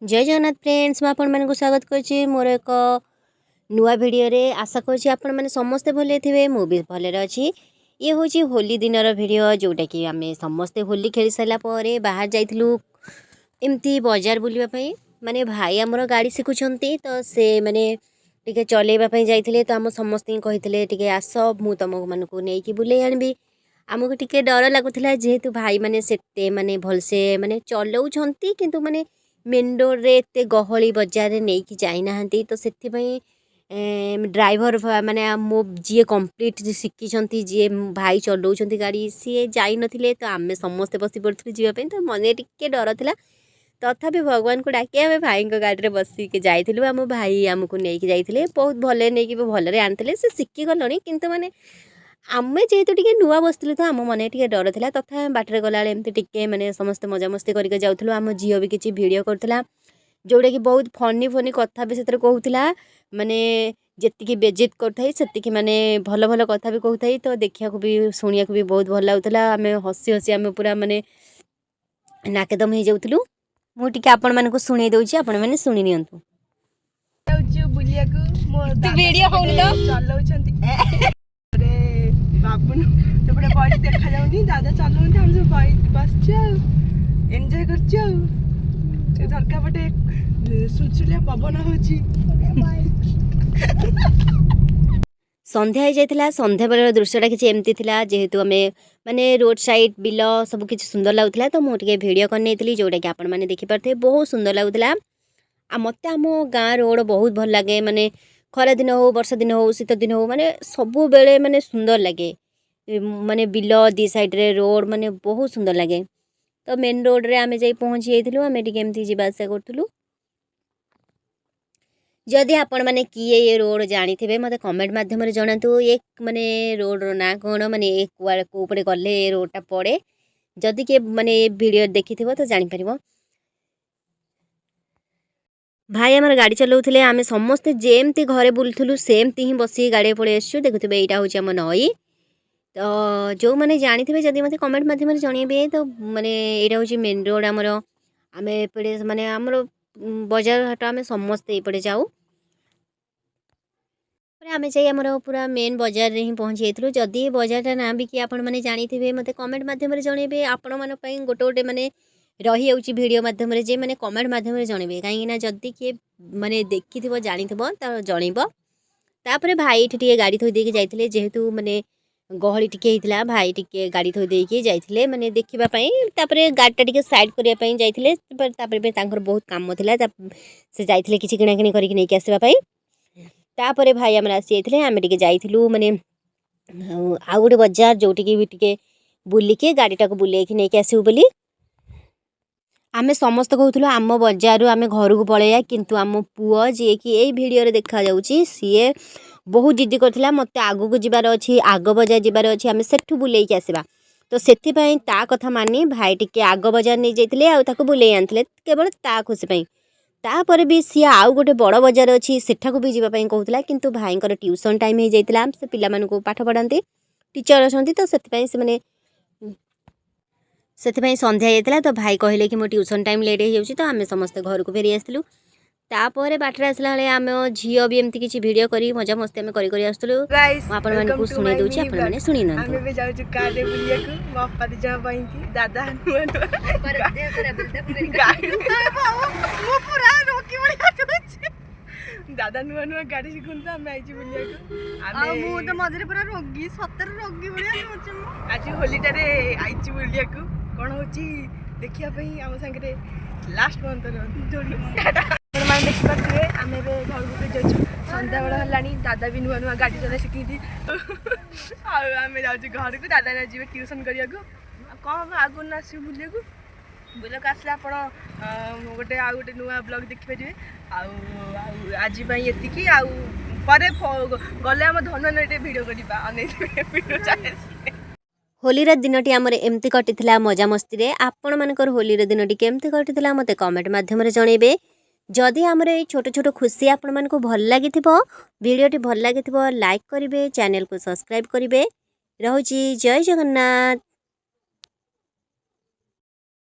जय जगन्नाथ फ्रेंड्स मैं स्वागत कर मोर एक नुआ भिडियो रे आशा कर आपण मैंने समस्ते भले थे मुझे भले अच्छी ये हूँ होली दिनर भिडियो जोटा कि आम समस्ते होली खेली सारापर बाहर जाइलु एमती बजार बुलवाई माने भाई आमर गाड़ी शिखुंट तो से मैंने टिके चलैवाई जाइए तो आम समस्त कही आस मु तुम मानक नहीं बुले आनबी आमको टिके डर लगुला जेहेतु भाई मैंने से माने भलसे माने चलाऊँच किंतु माने मेन रोड रे एते गहली बजार नहीं कि जाइना तो से ड्राइवर माने मो जी कंप्लीट शिखी जी भाई चलाऊँ गाड़ी सी जाई नथिले तो आम समस्ते बसी पड़ू जावाई तो मन टिके डर था तथापि भगवान को डाकी आम भाई गाड़ी में बसिक जाइलु आम भाई आमको लेकिन जाइए बहुत भले नहीं भलरे आनी से शिखी गलଣି किंतु माने आम जेहेतु टे नुआ बसलु तो आम मन टे डर था तथा बाटर गला एमती टे मैंने समस्त मजामस्ती करके जाऊँ आम झील भी किसी भिडियो करता जोटा कि बहुत फनी फनी कथा भी से कहूला माने जी बेजित करती माने भल भल कथा भी कहता तो देखा भी शुणा भी बहुत भल लगुला आम हसी हसी आम पूरा माने नाकेदम हो जाऊँ मुझे आपण मानक शुणी दूसरी आपण मैंने शुणी नि दादा चलाऊँ हम सब बस एंजॉय कर झरका पटे सुलसुलिया पवन हो संध्या हो जाता संध्या बेल दृश्यटा किसी एमती था जेहेतु आम माने रोड साइड बिल सब किसी सुंदर लगुला तो मुझे भिडियो करनी जोटा कि आपण मैंने देखिपारे बहुत सुंदर लगुला मत आम गाँ रोड बहुत भल लगे माने खरा दिन हो वर्षा दिन हो शीत दिन हो माने सबु बेले माने सुंदर लगे माने बिल दी साइड रे रोड माने बहुत सुंदर लगे तो मेन रोड रे आमे जाई पहुँची जाइलु आमे टिके एमती जीवा आसा करथुलु जदि आपण माने किए ये रोड जानी थे मत कमेंट माध्यम जनातु ये माने रोड ना कौन माने कोपटे गले रोडटा पड़े जदि के माने वीडियो देखी तो जानी परिबो भाई आमर गाड़ी चलाऊे आम समस्ते जेमती घरे बुलूँ सेमती ही बस गाड़ी पड़े आसु देखुए यहाँ हूँ आम नई तो जो मैंने जानी थे जदि मत कमेंट माध्यम जनइबे तो माने यहाँ हूँ मेन रोड आमर आम एपटे माने आमर बजार हाट आम समस्ते ये जाऊ आम जामर पूरा मेन बजार ही पहुँची जाइलु जदि बजारटा ना भी कि आपण मैंने जानी थे मत कमेंट माध्यम जनइबे आपण मान गोटे गोटे माने रही जाऊँगी भिडियो माध्यम जे मैंने कमेंट माध्यम जनइबे कहीं जदि किए माने देखी जानी तो जनइब तापर भाई टे गाड़ी थोई देके जाइए जेहेतु माने गहली टिके होता भाई टिके गाड़ी थोई देके जाइए माने देखापी गाड़ीटा टिके साइड करने जाइए बहुत काम था से जाइए किसी किणाकिणी करके नहीं आसवाई तापर भाई आम आसी जाइए आम टे जाइलु माने आउ गोटे बजार जोटिकी भी टिके बुलिके गाड़ीटा को बुलेकी नहीं आसबू बोली आमे समस्त कहूँ आम बजार आम घर को पलैया किंतु आम पुओ जी कि यही भिडियो देखा जाऊँगी सी बहुत जिद्दी करथिला मते आगु को जीवार अच्छी आग बजार जीवार अच्छी आम सेठू बुलेकी आसवा तो से कथा मानी भाई टिके आग बजार नहीं जाइए आउ बुले आनी केवल ता खुशी तापर भी सी आउ गोटे बड़ बजार अच्छी सेठाकू भी जीवाई कहूला किंतु भाई ट्यूशन टाइम हो जाता से पिला पाठ पढ़ाती टीचर अच्छा तो से संध्या जाता तो भाई कहले कि मो ट्यूशन टाइम लेट हो तो आम समस्त घर को फेरी आसलु तापर बाटर आसला बेले आम झील भी एमती किसी वीडियो करी मजा मस्ती आम करी आसलु आपण मानकु सुनै दउछि आपण माने सुनि न आमे भी जाउ कार रे बुलिया को बापा दे जा पाइंती दादा पर दे पर गाड़ी मो पूरा रोकी बळिया छुछि दादा नुआ नुआ गाड़ी सिखुन आमे आइछि बुलिया को आमे मु तो मधुरे पूरा रोगी सतर रोगी बळिया छुछि आज होली टारे आइछि बुलिया को कोन होछि देखिया पई आम संगे लास्ट मंथ जोड़ी मैंने देखिए आम घर को जाऊँ सन्ध्या बेल है दादा भी नुआ नुआ गाड़ी चला शिखी आम जाऊँ घर को दादा ना जी ट्यूशन करने को कौन आगु ना आस बुले को बुलक आसले आप गोटे आउ गोटे नुआ ब्लॉग देखिपारे आज ये आउे गले आम धन भिडियो करवा होलीर दिनटी आमर एमती कटिला मजा मस्ती आपण मानकर होलीर दिनटी केमती कटिला मते कमेंट माध्यम जनइबे जदि आमर ये छोट छोट खुशी आपण मानकु भल लागी भिडियोटी भल लागी लाइक करेंगे चैनल को सब्सक्राइब करेंगे रहुची जय जगन्नाथ।